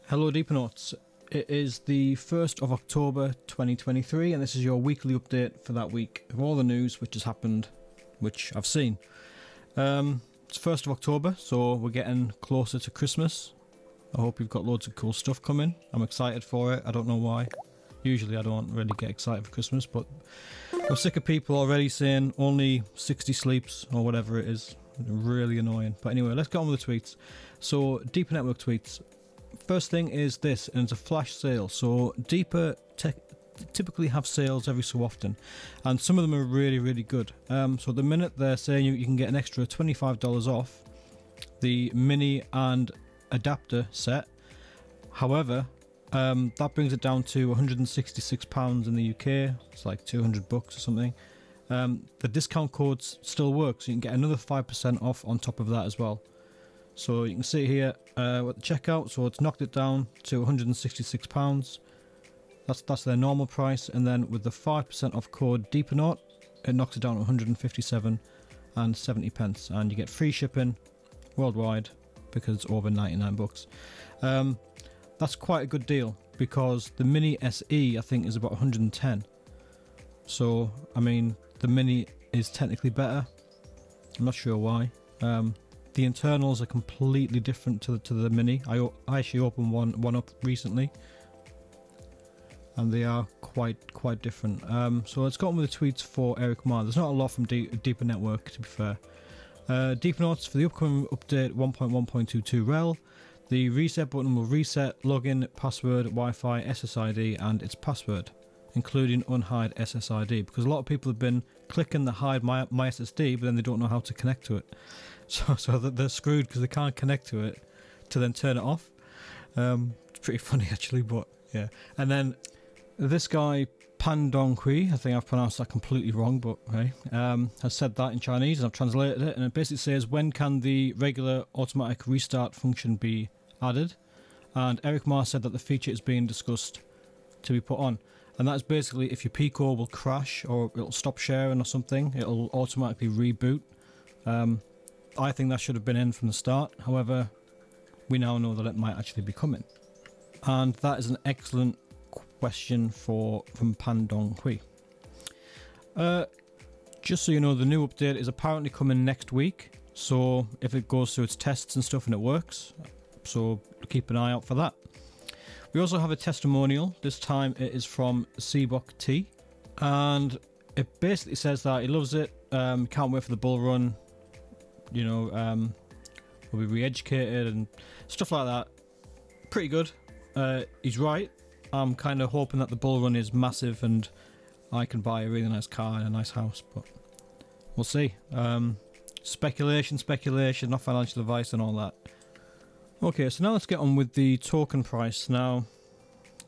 Hello DeeperNauts, it is the 1st of October 2023 and this is your weekly update for that week of all the news which has happened, which I've seen. It's 1st of October, so we're getting closer to Christmas. I hope you've got loads of cool stuff coming. I'm excited for it, I don't know why. Usually I don't really get excited for Christmas, but I'm sick of people already saying only 60 sleeps or whatever it is. Really annoying. But anyway, let's get on with the tweets. So, Deeper Network tweets. First thing is this, and it's a flash sale. So Deeper typically have sales every so often, and some of them are really good. So at the minute they're saying you can get an extra $25 off the mini and adapter set. However, that brings it down to £166 in the UK. It's like 200 bucks or something. The discount codes still work, so you can get another 5% off on top of that as well. So you can see here at the checkout, so it's knocked it down to £166. That's their normal price, and then with the 5% off code DeeperNaut, it knocks it down to 157 and 70 pence, and you get free shipping worldwide because it's over 99 bucks. That's quite a good deal because the Mini SE I think is about 110. So I mean the Mini is technically better. I'm not sure why. The internals are completely different to the Mini. I actually opened one up recently, and they are quite different. So let's go on with the tweets for Eric Ma. There's not a lot from Deeper Network, to be fair. DeeperNauts for the upcoming update 1.1.22 rel. The reset button will reset login, password, Wi-Fi, SSID, and its password, including unhide SSID, because a lot of people have been clicking the hide my SSD, but then they don't know how to connect to it. So they're screwed because they can't connect to it to then turn it off. It's pretty funny actually, but yeah. And then this guy Pan Dong Hui, I think I've pronounced that completely wrong, but hey, has said that in Chinese, and I've translated it, and it basically says, when can the regular automatic restart function be added? And Eric Ma said that the feature is being discussed to be put on. And that's basically if your Pico will crash or it'll stop sharing or something, it'll automatically reboot. I think that should have been in from the start. However, we now know that it might actually be coming. And that is an excellent question from Pan Dong Hui. Just so you know, the new update is apparently coming next week. So if it goes through its tests and stuff and it works, so keep an eye out for that. We also have a testimonial. This time it is from Seabok T, and it basically says that he loves it, can't wait for the bull run, you know, will be re-educated and stuff like that. Pretty good. He's right. I'm kind of hoping that the bull run is massive and I can buy a really nice car and a nice house, but we'll see. Speculation, not financial advice and all that. Okay, so now let's get on with the token price. Now,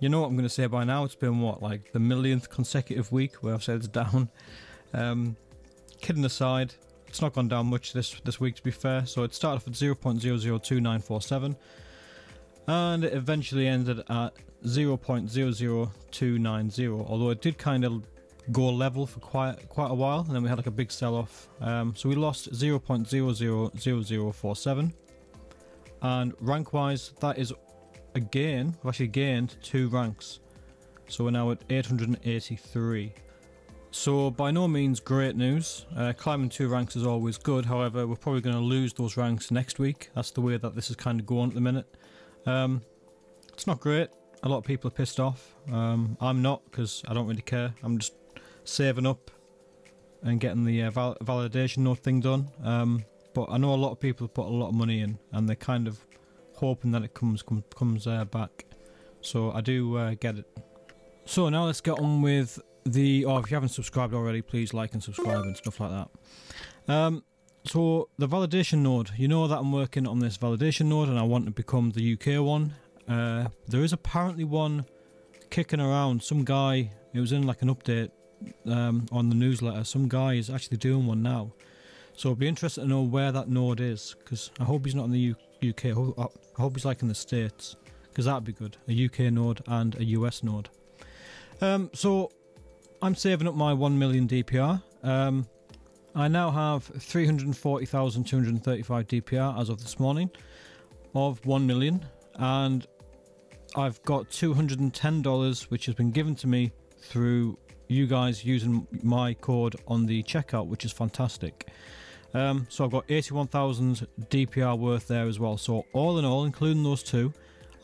you know what I'm going to say by now. It's been, what, like the millionth consecutive week where I've said it's down. Kidding aside, it's not gone down much this week, to be fair. So it started off at 0.002947, and it eventually ended at 0.00290. Although it did kind of go level for quite a while, and then we had like a big sell-off. So we lost 0.000047. And rank wise, that is again, we've actually gained 2 ranks, so we're now at 883. So by no means great news. Climbing 2 ranks is always good. However, we're probably going to lose those ranks next week. That's the way that this is kind of going at the minute. It's not great. A lot of people are pissed off. I'm not, because I don't really care. I'm just saving up and getting the validation node thing done. But I know a lot of people have put a lot of money in, and they're kind of hoping that it comes back. So I do get it. So now let's get on with the... Oh, if you haven't subscribed already, please like and subscribe and stuff like that. So the validation node. You know that I'm working on this validation node, and I want to become the UK one. There is apparently one kicking around. Some guy, it was in like an update on the newsletter. Some guy is actually doing one now. So it'd be interesting to know where that node is, because I hope he's not in the UK. I hope he's like in the States, because that'd be good. A UK node and a US node. So I'm saving up my 1 million DPR. I now have 340,235 DPR as of this morning of 1 million, and I've got $210 which has been given to me through you guys using my code on the checkout, which is fantastic. So I've got 81,000 DPR worth there as well. So all in all, including those two,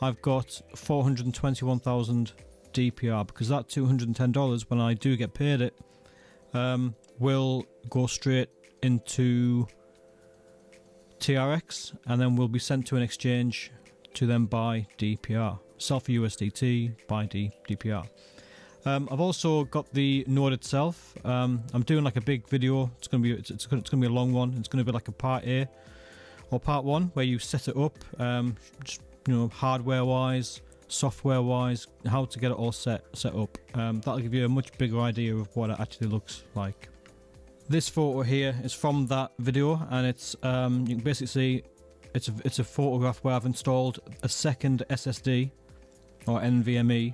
I've got 421,000 DPR, because that $210, when I do get paid it, will go straight into TRX and then will be sent to an exchange to then buy DPR. Sell for USDT, buy DPR. I've also got the node itself. I'm doing like a big video. It's gonna be a long one. It's gonna be like a part A or part 1 where you set it up, just, you know, hardware wise, software wise, how to get it all set up. That'll give you a much bigger idea of what it actually looks like. This photo here is from that video, and it's you can basically see it's a photograph where I've installed a second SSD or NVMe,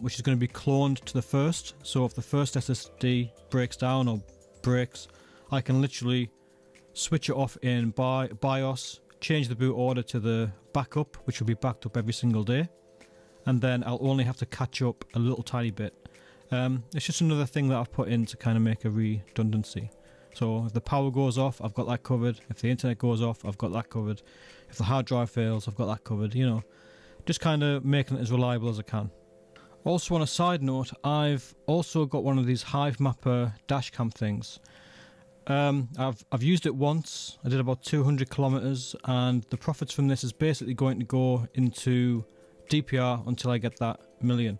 which is going to be cloned to the first. So if the first SSD breaks down or breaks, I can literally switch it off in BIOS, change the boot order to the backup, which will be backed up every single day, and then I'll only have to catch up a little tiny bit. It's just another thing that I've put in to kind of make a redundancy. So if the power goes off, I've got that covered. If the internet goes off, I've got that covered. If the hard drive fails, I've got that covered. You know, just kind of making it as reliable as I can. Also, on a side note, I've also got one of these Hive Mapper Dashcam things. I've used it once. I did about 200 kilometers, and the profits from this is basically going to go into DPR until I get that million.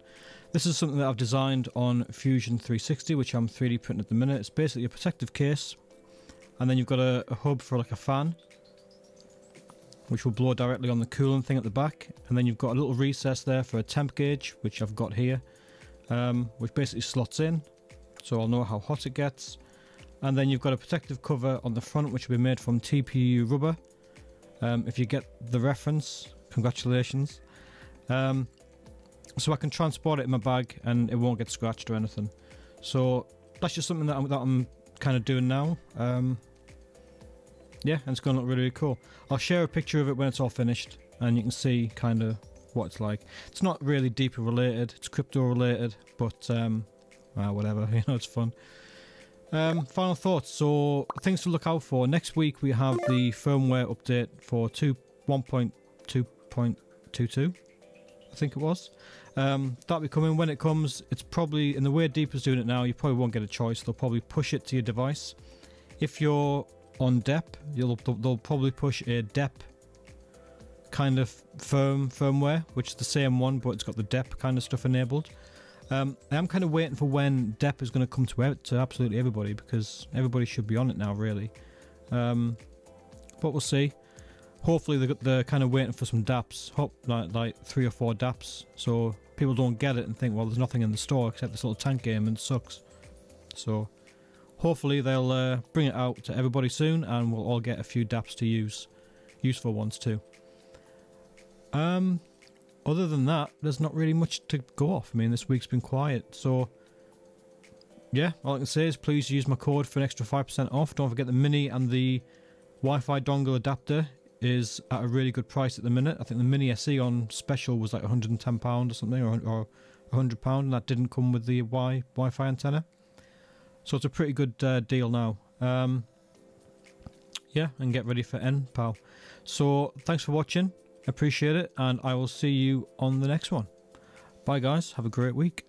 This is something that I've designed on Fusion 360, which I'm 3D printing at the minute. It's basically a protective case, and then you've got a hub for like a fan, which will blow directly on the cooling thing at the back, and then you've got a little recess there for a temp gauge, which I've got here, which basically slots in, so I'll know how hot it gets. And then you've got a protective cover on the front, which will be made from TPU rubber. If you get the reference, congratulations. So I can transport it in my bag and it won't get scratched or anything. So that's just something that I'm kind of doing now. Yeah, and it's going to look really, really cool. I'll share a picture of it when it's all finished, and you can see kind of what it's like. It's not really Deeper related, it's crypto related, but whatever, you know, it's fun. Final thoughts. So things to look out for. Next week we have the firmware update for 1.2.22, I think it was. That'll be coming. When it comes, it's probably, in the way Deeper's doing it now, you probably won't get a choice. They'll probably push it to your device. If you're on DEP, they'll probably push a DEP kind of firmware, which is the same one, but it's got the DEP kind of stuff enabled. I'm kind of waiting for when DEP is going to come to absolutely everybody, because everybody should be on it now, really. But we'll see. Hopefully they're kind of waiting for some DApps, like 3 or 4 DApps, so people don't get it and think, well, there's nothing in the store except this little tank game and it sucks. So hopefully they'll bring it out to everybody soon, and we'll all get a few DApps to use, useful ones too. Other than that, there's not really much to go off. I mean, this week's been quiet, so yeah, all I can say is please use my code for an extra 5% off. Don't forget the mini and the Wi-Fi dongle adapter is at a really good price at the minute. I think the mini SE on special was like £110 or something, or £100, and that didn't come with the Wi-Fi antenna. So it's a pretty good deal now. Yeah, and get ready for NPAL. So thanks for watching. Appreciate it, and I will see you on the next one. Bye guys, have a great week.